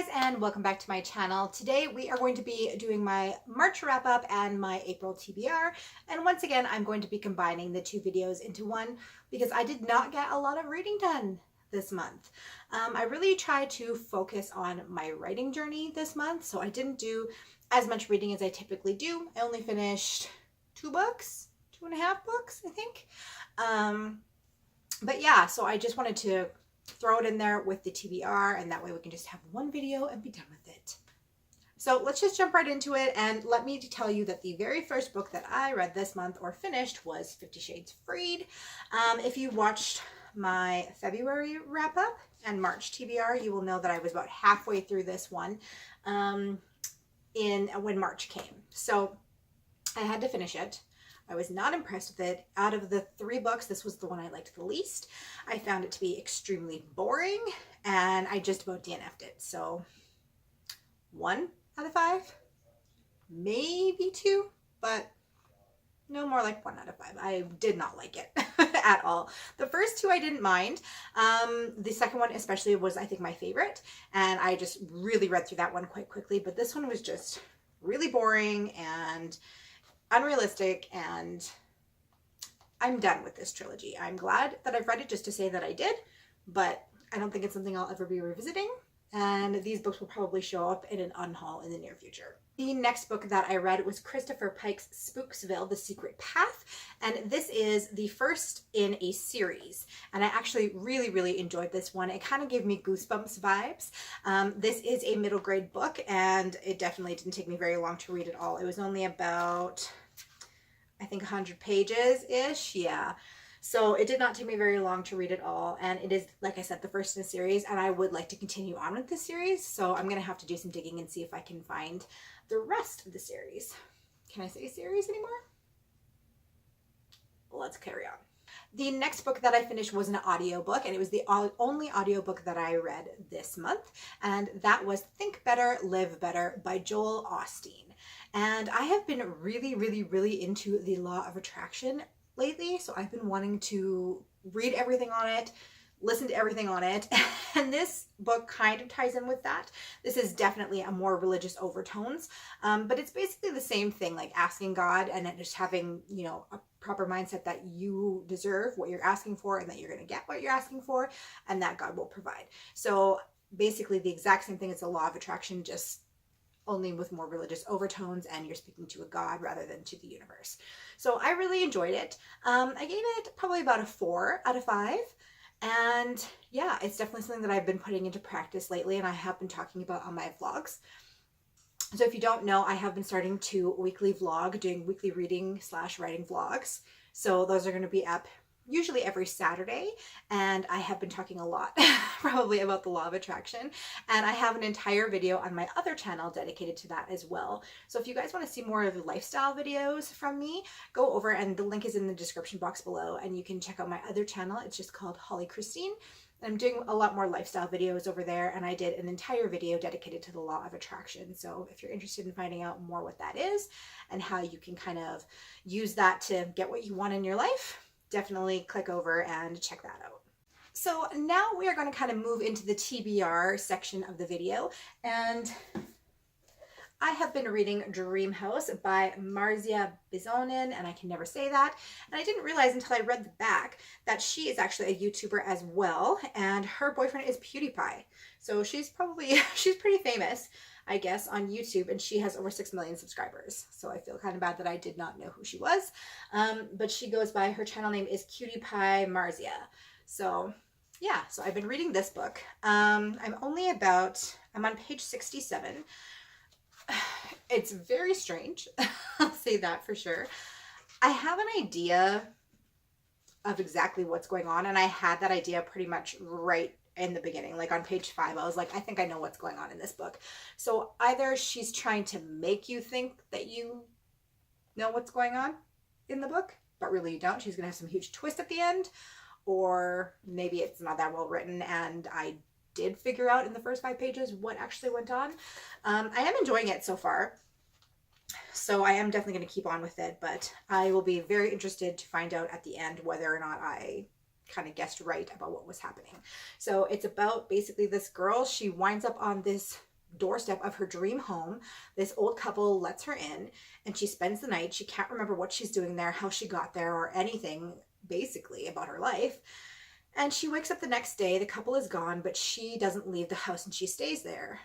guys, and welcome back to my channel. Today we are going to be doing my March wrap up and my April TBR, and once again I'm going to be combining the two videos into one because I did not get a lot of reading done this month. I really tried to focus on my writing journey this month, so I didn't do as much reading as I typically do. I only finished 2 books, 2.5 books I think. But yeah, so I just wanted to throw it in there with the TBR, and that way we can just have one video and be done with it. So let's just jump right into it, and let me tell you that the very first book that I read this month or finished was 50 Shades Freed. If you watched my February wrap up and March TBR, you will know that I was about halfway through this one when March came. So I had to finish it. I was not impressed with it. Out of the 3 books, this was the one I liked the least. I found it to be extremely boring, and I just about DNF'd it. So 1 out of 5, maybe 2, but no more like 1 out of 5. I did not like it at all. The first 2 I didn't mind. The second one especially was, I think, my favorite, and I just really read through that one quite quickly. But this one was just really boring and unrealistic, and I'm done with this trilogy. I'm glad that I've read it just to say that I did, but I don't think it's something I'll ever be revisiting, and these books will probably show up in an unhaul in the near future. The next book that I read was Christopher Pike's Spooksville: The Secret Path, and this is the first in a series, and I actually really enjoyed this one. It kind of gave me Goosebumps vibes. This is a middle grade book, and it definitely didn't take me very long to read it all. It was only about, I think, 100 pages-ish, yeah. So it did not take me very long to read it all, and it is, like I said, the first in a series, and I would like to continue on with this series, so I'm going to have to do some digging and see if I can find the rest of the series. Can I say series anymore? Let's carry on. The next book that I finished was an audiobook, and it was the only audiobook that I read this month, and that was Think Better, Live Better by Joel Osteen. And I have been really into the law of attraction lately, so I've been wanting to read everything on it, listen to everything on it, and this book kind of ties in with that. This is definitely a more religious overtones, but it's basically the same thing, like asking God and then just having, you know, a proper mindset that you deserve what you're asking for and that you're going to get what you're asking for and that God will provide. So basically the exact same thing as the law of attraction, just only with more religious overtones, and you're speaking to a God rather than to the universe. So I really enjoyed it. I gave it probably about a 4 out of 5. And yeah, it's definitely something that I've been putting into practice lately, and I have been talking about on my vlogs. So if you don't know, I have been starting to weekly vlog, doing weekly reading / writing vlogs. So those are going to be up usually every Saturday, and I have been talking a lot probably about the law of attraction, and I have an entire video on my other channel dedicated to that as well. So if you guys want to see more of the lifestyle videos from me, go over, and the link is in the description box below, and you can check out my other channel. It's just called Holly Christine. I'm doing a lot more lifestyle videos over there, and I did an entire video dedicated to the law of attraction. So if you're interested in finding out more what that is and how you can kind of use that to get what you want in your life, definitely click over and check that out. So now we are going to kind of move into the TBR section of the video, and I have been reading Dream House by Marzia Bizonin, and I can never say that. And I didn't realize until I read the back that she is actually a YouTuber as well, and her boyfriend is PewDiePie. So she's pretty famous, I guess, on YouTube, and she has over 6 million subscribers. So I feel kind of bad that I did not know who she was. But she goes by, her channel name is Cutie-Pie Marzia. So yeah, so I've been reading this book. I'm on page 67. It's very strange. I'll say that for sure. I have an idea of exactly what's going on, and I had that idea pretty much right in the beginning. Like on page 5, I was like, I think I know what's going on in this book. So either she's trying to make you think that you know what's going on in the book, but really you don't. She's gonna have some huge twist at the end, or maybe it's not that well written and I did figure out in the first 5 pages what actually went on. I am enjoying it so far, so I am definitely going to keep on with it, but I will be very interested to find out at the end whether or not I kind of guessed right about what was happening. So it's about basically this girl. She winds up on this doorstep of her dream home. This old couple lets her in and she spends the night. She can't remember what she's doing there, how she got there, or anything basically about her life. And she wakes up the next day, the couple is gone, but she doesn't leave the house and she stays there.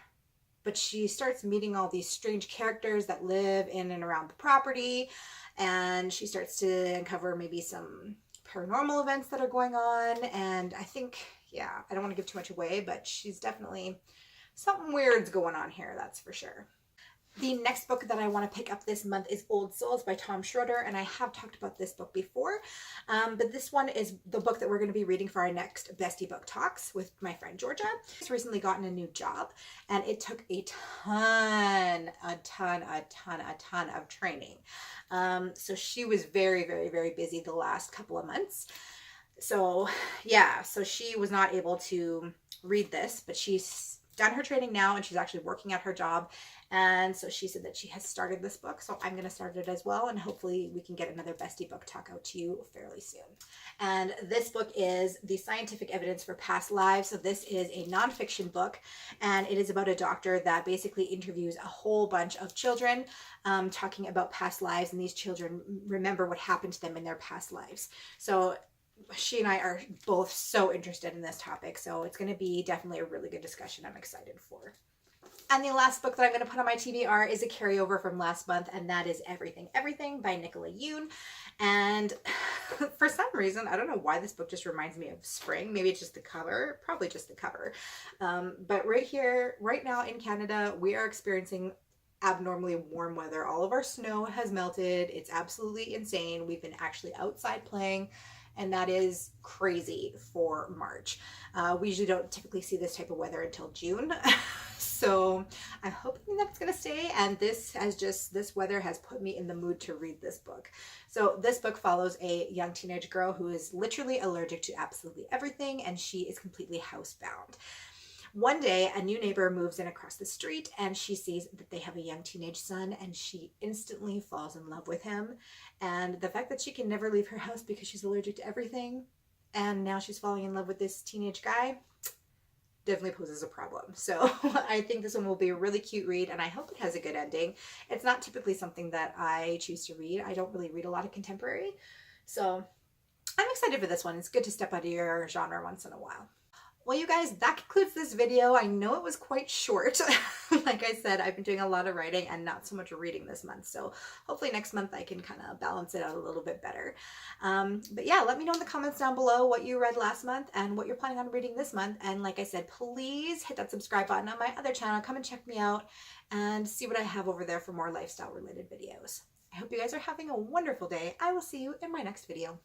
But she starts meeting all these strange characters that live in and around the property, and she starts to uncover maybe some paranormal events that are going on. And I think, yeah, I don't want to give too much away, but she's definitely something weird's going on here, that's for sure. The next book that I want to pick up this month is Old Souls by Tom Schroeder, and I have talked about this book before, but this one is the book that we're going to be reading for our next Bestie Book Talks with my friend Georgia. She's recently gotten a new job, and it took a ton of training. So she was very busy the last couple of months. So yeah, so she was not able to read this, but she's done her training now and she's actually working at her job. And so she said that she has started this book, so I'm going to start it as well, and hopefully we can get another Bestie Book Talk out to you fairly soon. And this book is The Scientific Evidence for Past Lives. So this is a nonfiction book, and it is about a doctor that basically interviews a whole bunch of children talking about past lives, and these children remember what happened to them in their past lives. So she and I are both so interested in this topic, so it's going to be definitely a really good discussion I'm excited for. And the last book that I'm going to put on my TBR is a carryover from last month, and that is Everything by Nicola Yoon. And for some reason, I don't know why this book just reminds me of spring. Maybe it's just the cover, probably just the cover. But right here, right now in Canada, we are experiencing abnormally warm weather. All of our snow has melted. It's absolutely insane. We've been actually outside playing, and that is crazy for March. We usually don't typically see this type of weather until June. So I'm hoping that's going to stay, and this weather has put me in the mood to read this book. So this book follows a young teenage girl who is literally allergic to absolutely everything, and she is completely housebound. One day, a new neighbor moves in across the street, and she sees that they have a young teenage son, and she instantly falls in love with him. And the fact that she can never leave her house because she's allergic to everything, and now she's falling in love with this teenage guy, definitely poses a problem. So I think this one will be a really cute read, and I hope it has a good ending. It's not typically something that I choose to read. I don't really read a lot of contemporary, so I'm excited for this one. It's good to step out of your genre once in a while. Well, you guys, that concludes this video. I know it was quite short. Like I said, I've been doing a lot of writing and not so much reading this month. So hopefully next month I can kind of balance it out a little bit better. But yeah, let me know in the comments down below what you read last month and what you're planning on reading this month. And like I said, please hit that subscribe button on my other channel. Come and check me out and see what I have over there for more lifestyle related videos. I hope you guys are having a wonderful day. I will see you in my next video.